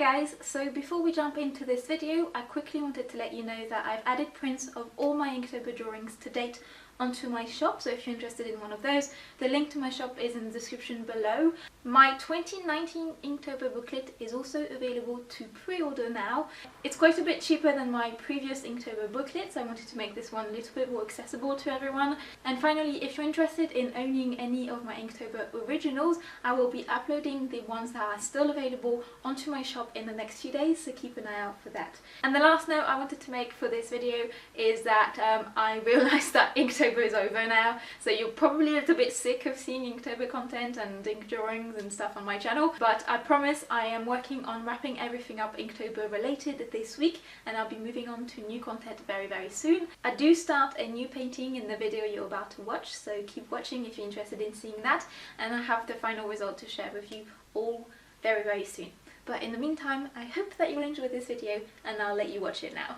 guys, so before we jump into this video, I quickly wanted to let you know that I've added prints of all my Inktober drawings to date onto my shop, so if you're interested in one of those, the link to my shop is in the description below. My 2019 Inktober booklet is also available to pre-order now. It's quite a bit cheaper than my previous Inktober booklets. I wanted to make this one a little bit more accessible to everyone. And finally, if you're interested in owning any of my Inktober originals, I will be uploading the ones that are still available onto my shop in the next few days, so keep an eye out for that. And the last note I wanted to make for this video is that I realised that Inktober is over now, so you're probably a little bit sick of seeing Inktober content and ink drawings and stuff on my channel, but I promise I am working on wrapping everything up Inktober related this week, and I'll be moving on to new content very soon. I do start a new painting in the video you're about to watch, so keep watching if you're interested in seeing that, and I have the final result to share with you all very soon. But in the meantime, I hope that you'll enjoy this video, and I'll let you watch it now.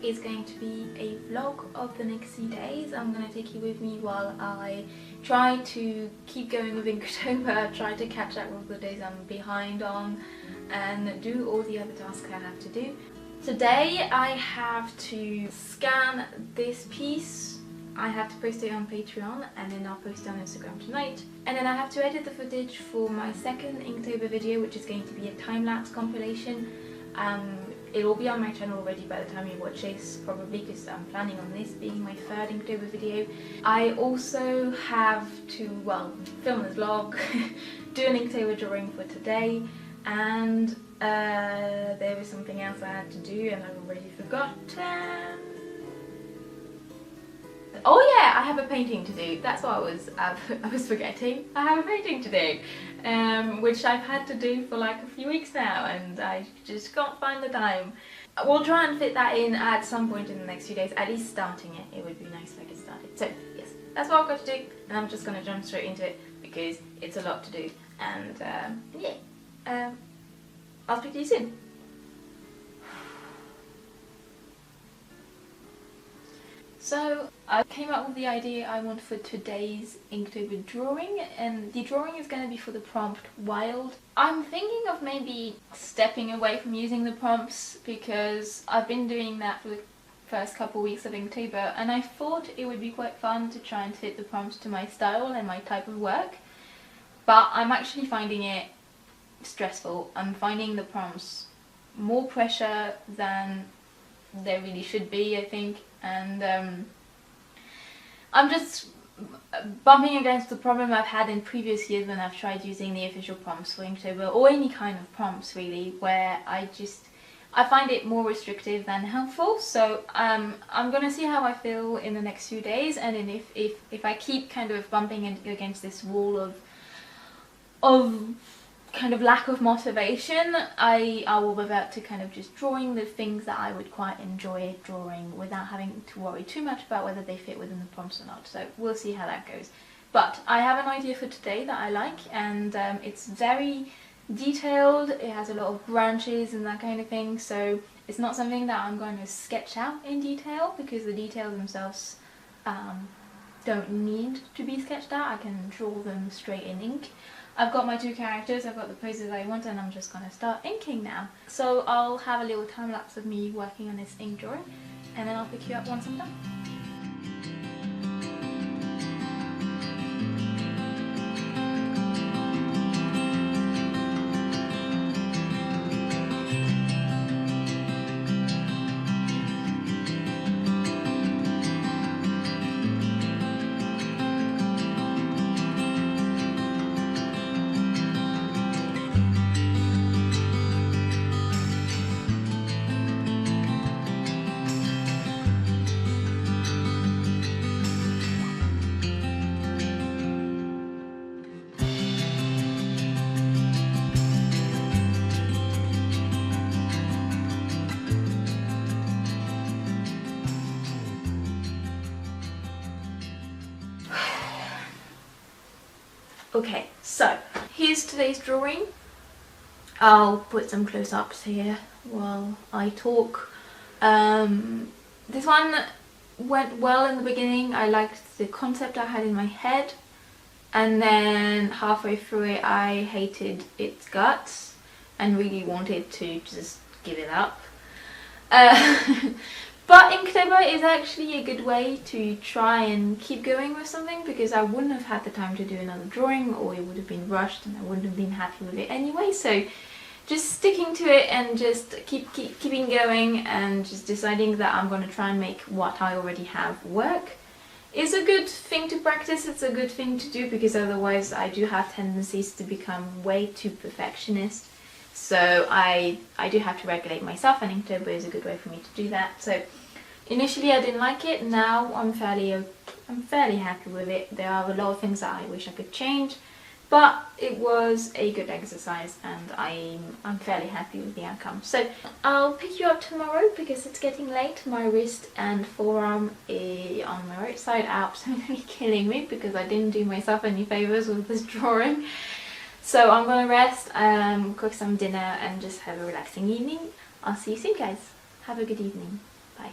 Is going to be a vlog of the next few days. I'm going to take you with me while I try to keep going with Inktober, try to catch up with the days I'm behind on, and do all the other tasks I have to do. Today I have to scan this piece, I have to post it on Patreon, and then I'll post it on Instagram tonight. And then I have to edit the footage for my second Inktober video, which is going to be a time-lapse compilation. It will be on my channel already by the time you watch this, probably, because I'm planning on this being my third Inktober video. I also have to, well, film a vlog, do an Inktober drawing for today, and there was something else I had to do and I've already forgotten. Oh yeah, I have a painting to do. That's what I was forgetting. I have a painting to do, which I've had to do for like a few weeks now, and I just can't find the time. We'll try and fit that in at some point in the next few days, at least starting it. It would be nice if I could start it. So yes, that's what I've got to do, and I'm just going to jump straight into it because it's a lot to do. And yeah, I'll speak to you soon. So I came up with the idea I want for today's Inktober drawing, and the drawing is going to be for the prompt Wild. I'm thinking of maybe stepping away from using the prompts because I've been doing that for the first couple weeks of Inktober, and I thought it would be quite fun to try and fit the prompts to my style and my type of work, but I'm actually finding it stressful. I'm finding the prompts more pressure than there really should be, I think, and I'm just bumping against the problem I've had in previous years when I've tried using the official prompts for Inktober, or any kind of prompts really, where I find it more restrictive than helpful. So I'm gonna see how I feel in the next few days, and then if I keep kind of bumping against this wall of kind of lack of motivation, I will revert to kind of just drawing the things that I would quite enjoy drawing without having to worry too much about whether they fit within the prompts or not. So we'll see how that goes. But I have an idea for today that I like, and it's very detailed. It has a lot of branches and that kind of thing, so it's not something that I'm going to sketch out in detail because the details themselves don't need to be sketched out. I can draw them straight in ink. I've got my two characters, I've got the poses I want, and I'm just going to start inking now. So I'll have a little time lapse of me working on this ink drawing, and then I'll pick you up once I'm done. Okay, so here's today's drawing. I'll put some close-ups here while I talk. This one went well in the beginning. I liked the concept I had in my head, and then halfway through it I hated its guts and really wanted to just give it up. But Inktober is actually a good way to try and keep going with something, because I wouldn't have had the time to do another drawing, or it would have been rushed and I wouldn't have been happy with it anyway. So just sticking to it and just keeping going and just deciding that I'm going to try and make what I already have work is a good thing to practice. It's a good thing to do, because otherwise I do have tendencies to become way too perfectionist. So I do have to regulate myself, and Inktober is a good way for me to do that. So initially I didn't like it. Now I'm fairly happy with it. There are a lot of things that I wish I could change, but it was a good exercise and I'm fairly happy with the outcome. So I'll pick you up tomorrow because it's getting late. My wrist and forearm on my right side are absolutely killing me because I didn't do myself any favours with this drawing. So I'm gonna rest, cook some dinner and just have a relaxing evening. I'll see you soon, guys. Have a good evening. Bye.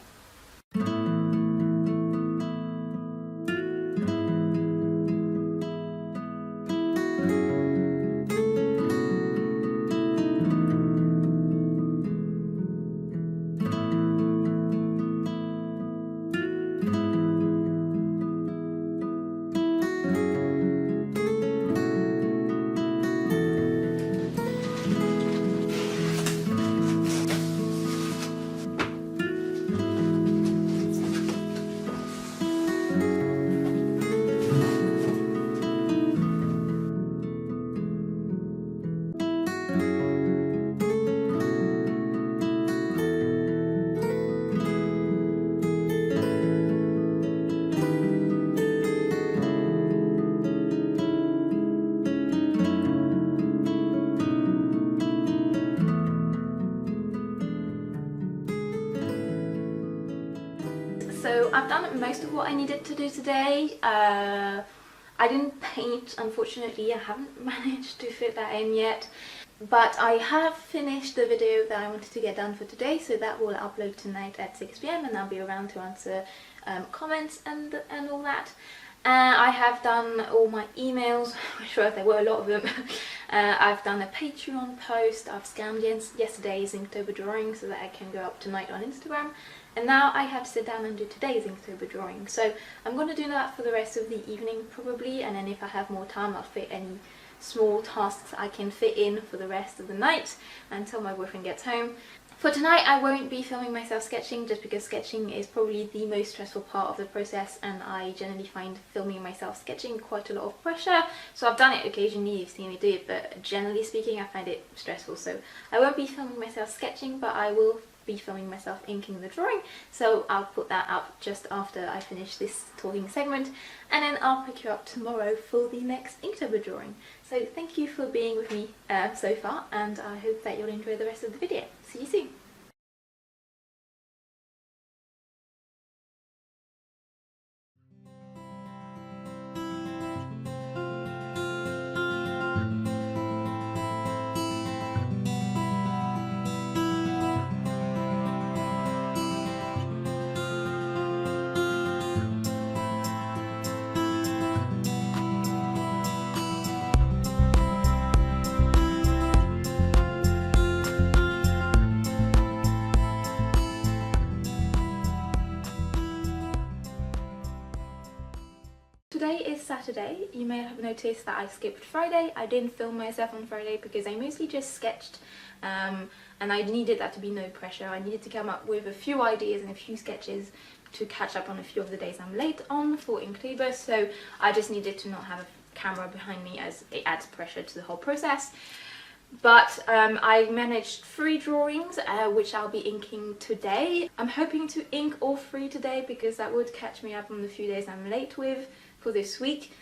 So I've done most of what I needed to do today. I didn't paint, unfortunately. I haven't managed to fit that in yet, but I have finished the video that I wanted to get done for today, so that will upload tonight at 6 PM and I'll be around to answer comments and all that. I have done all my emails, I'm sure there were a lot of them. I've done a Patreon post, I've scanned yesterday's Inktober drawing so that I can go up tonight on Instagram. And now I have to sit down and do today's Inktober drawing. So I'm going to do that for the rest of the evening probably, and then if I have more time I'll fit any small tasks I can fit in for the rest of the night until my boyfriend gets home. For tonight I won't be filming myself sketching, just because sketching is probably the most stressful part of the process, and I generally find filming myself sketching quite a lot of pressure. So I've done it occasionally, you've seen me do it, but generally speaking I find it stressful. So I won't be filming myself sketching, but I will be filming myself inking the drawing, so I'll put that up just after I finish this talking segment, and then I'll pick you up tomorrow for the next Inktober drawing. So thank you for being with me so far, and I hope that you'll enjoy the rest of the video. See you soon! Today is Saturday. You may have noticed that I skipped Friday. I didn't film myself on Friday because I mostly just sketched, and I needed that to be no pressure. I needed to come up with a few ideas and a few sketches to catch up on a few of the days I'm late on for Inktober, so I just needed to not have a camera behind me as it adds pressure to the whole process. But I managed 3 drawings which I'll be inking today. I'm hoping to ink all 3 today because that would catch me up on the few days I'm late with for this week.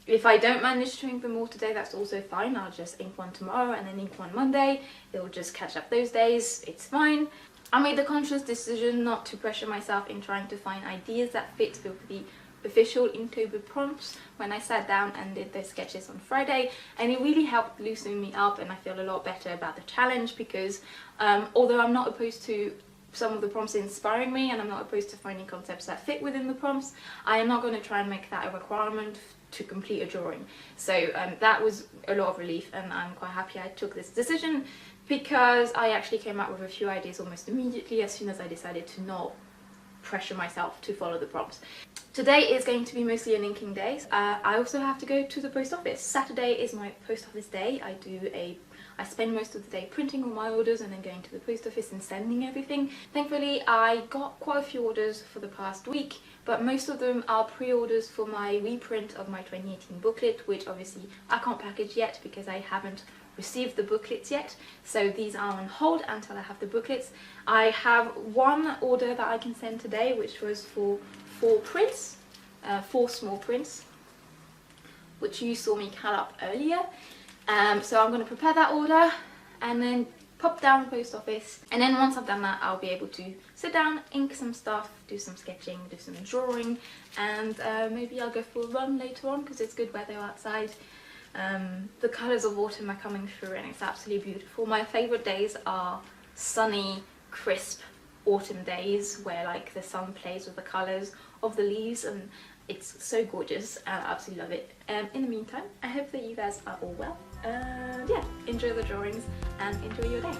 If I don't manage to ink them all today, that's also fine. I'll just ink one tomorrow and then ink one Monday. It will just catch up those days. It's fine. I made the conscious decision not to pressure myself in trying to find ideas that fit with the official Inktober prompts when I sat down and did those sketches on Friday, and it really helped loosen me up, and I feel a lot better about the challenge because although I'm not opposed to some of the prompts inspiring me and I'm not opposed to finding concepts that fit within the prompts, I am not going to try and make that a requirement to complete a drawing. So that was a lot of relief, and I'm quite happy I took this decision because I actually came up with a few ideas almost immediately as soon as I decided to not pressure myself to follow the prompts. Today is going to be mostly an inking day. I also have to go to the post office. Saturday is my post office day. I spend most of the day printing all my orders and then going to the post office and sending everything. Thankfully, I got quite a few orders for the past week, but most of them are pre-orders for my reprint of my 2018 booklet, which obviously I can't package yet because I haven't received the booklets yet. So these are on hold until I have the booklets. I have one order that I can send today, which was for 4 prints, 4 small prints, which you saw me cut up earlier. So I'm going to prepare that order and then pop down the post office, and then once I've done that I'll be able to sit down, ink some stuff, do some sketching, do some drawing, and maybe I'll go for a run later on because it's good weather outside. The colours of autumn are coming through and it's absolutely beautiful. My favourite days are sunny, crisp autumn days where like the sun plays with the colours of the leaves, and it's so gorgeous and I absolutely love it. In the meantime, I hope that you guys are all well. Yeah, enjoy the drawings and enjoy your day.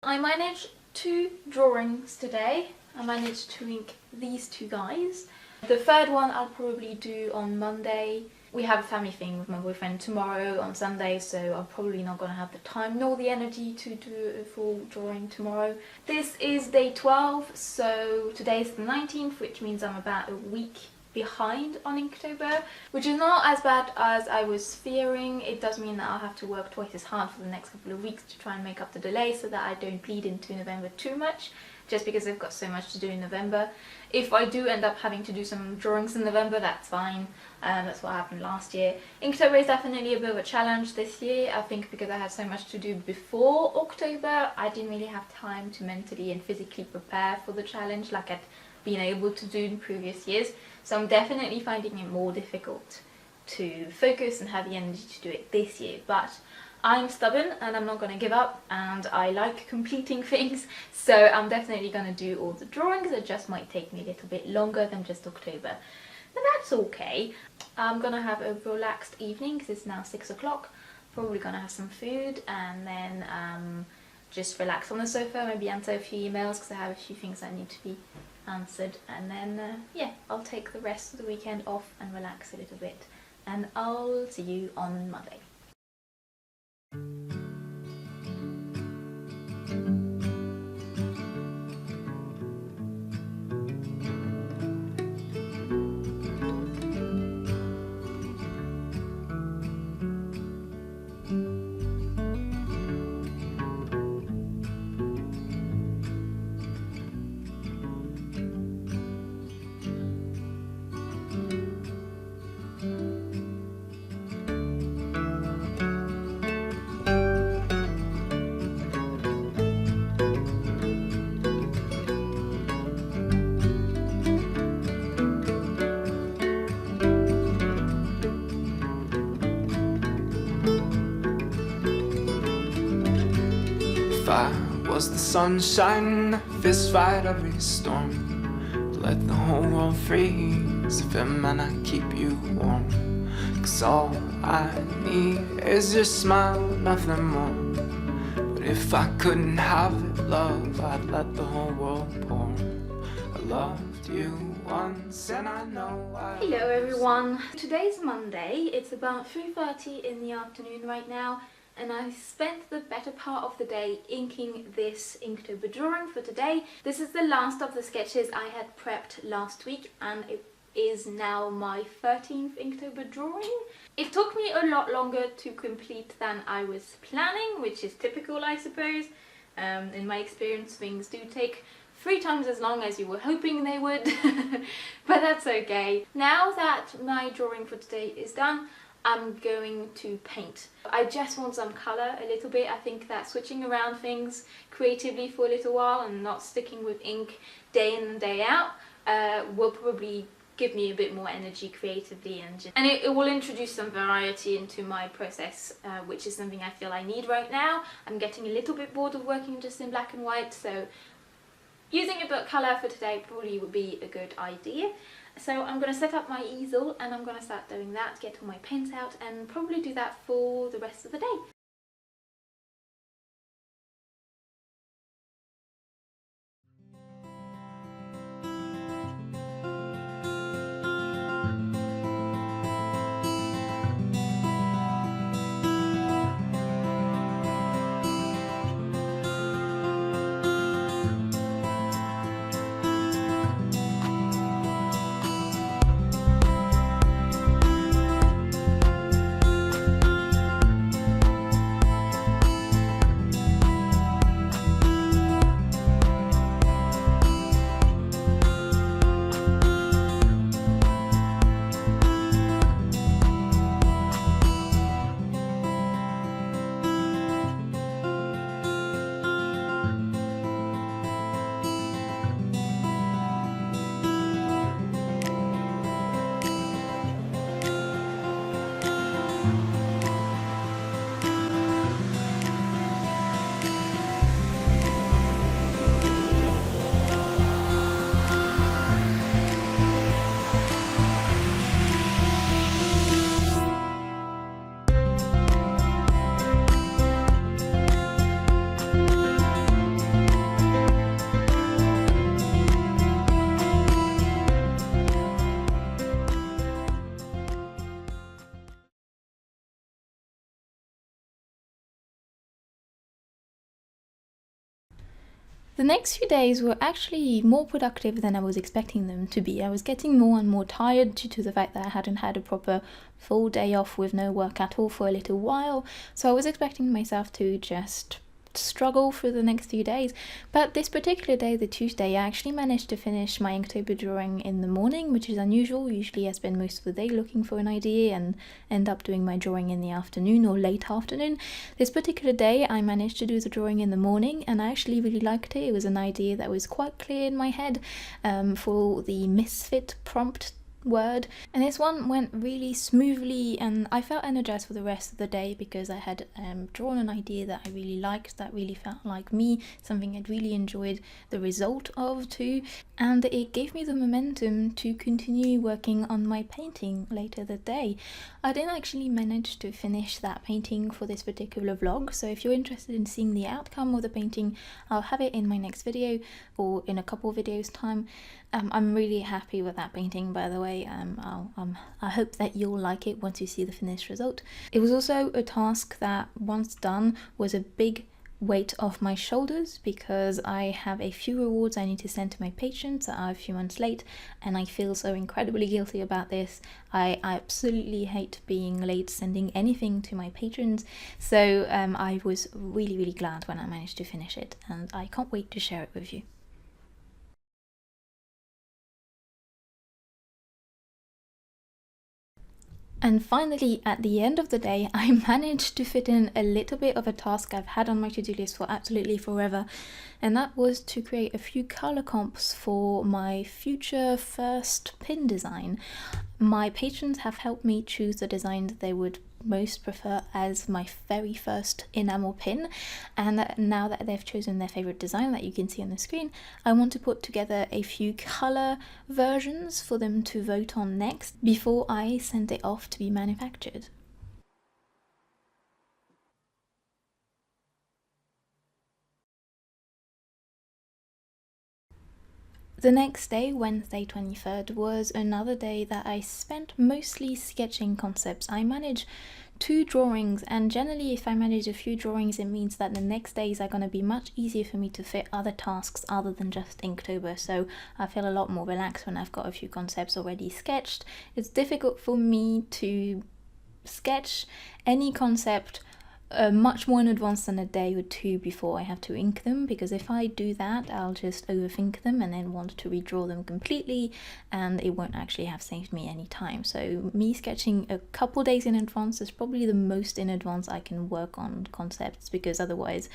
I managed 2 drawings today. I managed to ink these 2 guys. The third one I'll probably do on Monday. we have a family thing with my boyfriend tomorrow on Sunday, so I'm probably not going to have the time nor the energy to do a full drawing tomorrow. This is day 12, so today is the 19th, which means I'm about a week behind on Inktober, which is not as bad as I was fearing. It does mean that I'll have to work twice as hard for the next couple of weeks to try and make up the delay so that I don't bleed into November too much, just because I've got so much to do in November. If I do end up having to do some drawings in November, that's fine. That's what happened last year. Inktober is definitely a bit of a challenge this year, I think, because I had so much to do before October. I didn't really have time to mentally and physically prepare for the challenge like I'd been able to do in previous years. So I'm definitely finding it more difficult to focus and have the energy to do it this year. But I'm stubborn and I'm not going to give up, and I like completing things, so I'm definitely going to do all the drawings. It just might take me a little bit longer than just October, but that's okay. I'm going to have a relaxed evening because it's now 6 o'clock. Probably going to have some food and then just relax on the sofa, maybe answer a few emails because I have a few things that need to be answered, and then yeah, I'll take the rest of the weekend off and relax a little bit, and I'll see you on Monday. If I was the sunshine, fist fight every storm, let the whole world freeze if it meant I keep you warm. Cause all I need is your smile, nothing more. But if I couldn't have it, love, I'd let the whole world pour. I loved you once and I know I... Hello everyone! Today's Monday, it's about 3:30 in the afternoon right now, and I spent the better part of the day inking this Inktober drawing for today. This is the last of the sketches I had prepped last week, and it is now my 13th Inktober drawing. It took me a lot longer to complete than I was planning, which is typical, I suppose. In my experience, things do take 3 times as long as you were hoping they would, but that's okay. Now that my drawing for today is done, I'm going to paint. I just want some colour a little bit. I think that switching around things creatively for a little while and not sticking with ink day in and day out will probably give me a bit more energy creatively, and it will introduce some variety into my process, which is something I feel I need right now. I'm getting a little bit bored of working just in black and white, so using a bit of colour for today probably would be a good idea. So I'm going to set up my easel and I'm going to start doing that, get all my paints out, and probably do that for the rest of the day. The next few days were actually more productive than I was expecting them to be. I was getting more and more tired due to the fact that I hadn't had a proper full day off with no work at all for a little while, so I was expecting myself to just struggle for the next few days. But this particular day, the Tuesday, I actually managed to finish my Inktober drawing in the morning, which is unusual. Usually I spend most of the day looking for an idea and end up doing my drawing in the afternoon or late afternoon. This particular day I managed to do the drawing in the morning, and I actually really liked it. It was an idea that was quite clear in my head for the misfit prompt word, and this one went really smoothly, and I felt energized for the rest of the day because I had drawn an idea that I really liked, that really felt like me, something I'd really enjoyed the result of too, and it gave me the momentum to continue working on my painting later that day. I didn't actually manage to finish that painting for this particular vlog, so if you're interested in seeing the outcome of the painting, I'll have it in my next video or in a couple of videos time. I'm really happy with that painting, by the way. I hope that you'll like it once you see the finished result. It was also a task that, once done, was a big weight off my shoulders because I have a few rewards I need to send to my patrons that are a few months late, and I feel so incredibly guilty about this. I absolutely hate being late sending anything to my patrons, so I was really glad when I managed to finish it, and I can't wait to share it with you. And finally, at the end of the day, I managed to fit in a little bit of a task I've had on my to-do list for absolutely forever, and that was to create a few colour comps for my future first pin design. My patrons have helped me choose the design that they would most prefer as my very first enamel pin, and now that they've chosen their favourite design that you can see on the screen, I want to put together a few colour versions for them to vote on next before I send it off to be manufactured. The next day, Wednesday 23rd, was another day that I spent mostly sketching concepts. I manage 2 drawings, and generally if I manage a few drawings it means that the next days are going to be much easier for me to fit other tasks other than just Inktober, so I feel a lot more relaxed when I've got a few concepts already sketched. It's difficult for me to sketch any concept much more in advance than a day or 2 before I have to ink them, because if I do that I'll just overthink them and then want to redraw them completely, and it won't actually have saved me any time. So me sketching a couple days in advance is probably the most in advance I can work on concepts, because otherwise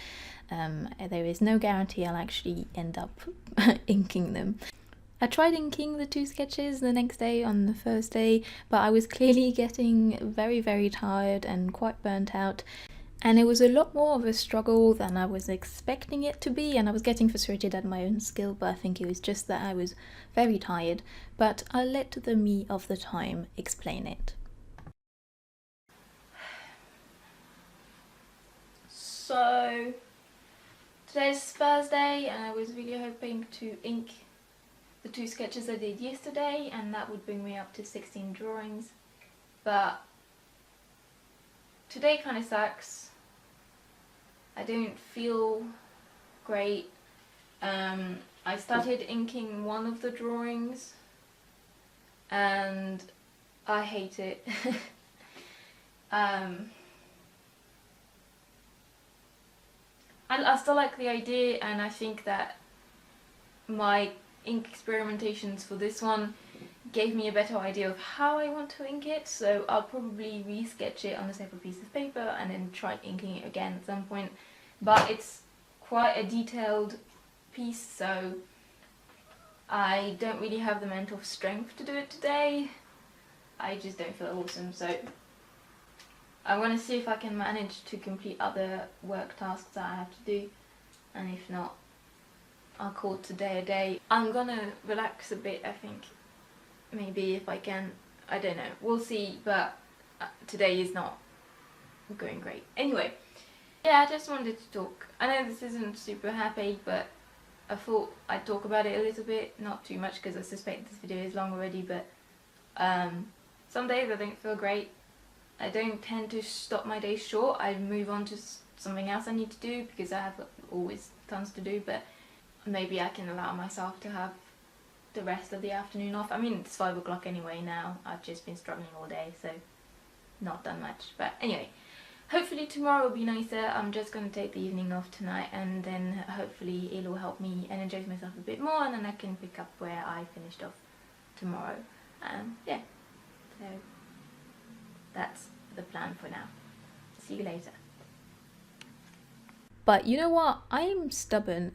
there is no guarantee I'll actually end up inking them. I tried inking the 2 sketches the next day on the first day, but I was clearly getting very tired and quite burnt out. And it was a lot more of a struggle than I was expecting it to be, and I was getting frustrated at my own skill, but I think it was just that I was very tired. But I'll let the me of the time explain it. So today's Thursday, and I was really hoping to ink the 2 sketches I did yesterday, and that would bring me up to 16 drawings. But today kind of sucks. I don't feel great. I started inking one of the drawings and I hate it. I still like the idea, and I think that my ink experimentations for this one gave me a better idea of how I want to ink it, so I'll probably re-sketch it on a separate piece of paper and then try inking it again at some point. But it's quite a detailed piece, so I don't really have the mental strength to do it today. I just don't feel awesome, so I want to see if I can manage to complete other work tasks that I have to do, and if not, I'll call today a day. I'm gonna relax a bit, I think. Maybe if I can, I don't know, we'll see, but today is not going great. Anyway, yeah, I just wanted to talk. I know this isn't super happy, but I thought I'd talk about it a little bit, not too much because I suspect this video is long already, but some days I don't feel great. I don't tend to stop my days short. I move on to something else I need to do because I have always tons to do, but maybe I can allow myself to have the rest of the afternoon off. I mean, it's 5 o'clock anyway now. I've just been struggling all day, so not done much. But anyway, hopefully tomorrow will be nicer. I'm just going to take the evening off tonight, and then hopefully it'll help me energize myself a bit more, and then I can pick up where I finished off tomorrow. Yeah, so that's the plan for now. See you later. But you know what? I'm stubborn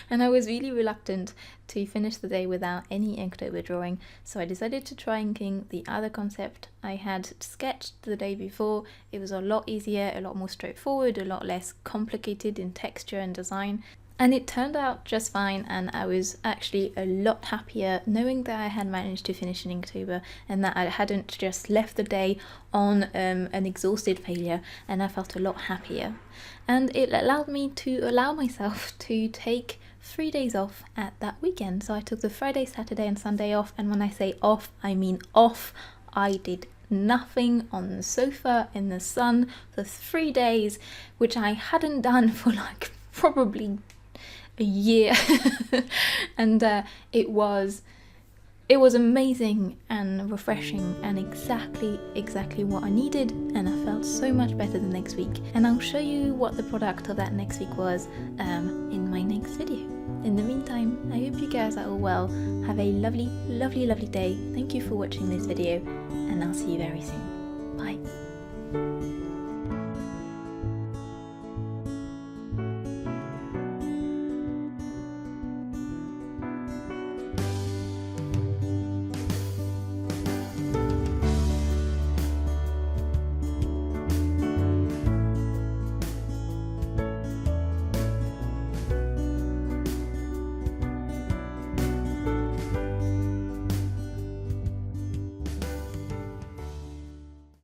and I was really reluctant to finish the day without any Inktober drawing, so I decided to try inking the other concept I had sketched the day before. It was a lot easier, a lot more straightforward, a lot less complicated in texture and design. And it turned out just fine, and I was actually a lot happier knowing that I had managed to finish an Inktober and that I hadn't just left the day on an exhausted failure, and I felt a lot happier. And it allowed me to allow myself to take 3 days off at that weekend. So I took the Friday, Saturday and Sunday off, and when I say off, I mean off. I did nothing on the sofa in the sun for 3 days, which I hadn't done for like probably a year. And it was amazing and refreshing and exactly what I needed, and I felt so much better the next week. And I'll show you what the product of that next week was in my next video. In the meantime, I hope you guys are all well. Have a lovely day. Thank you for watching this video, and I'll see you very soon. Bye.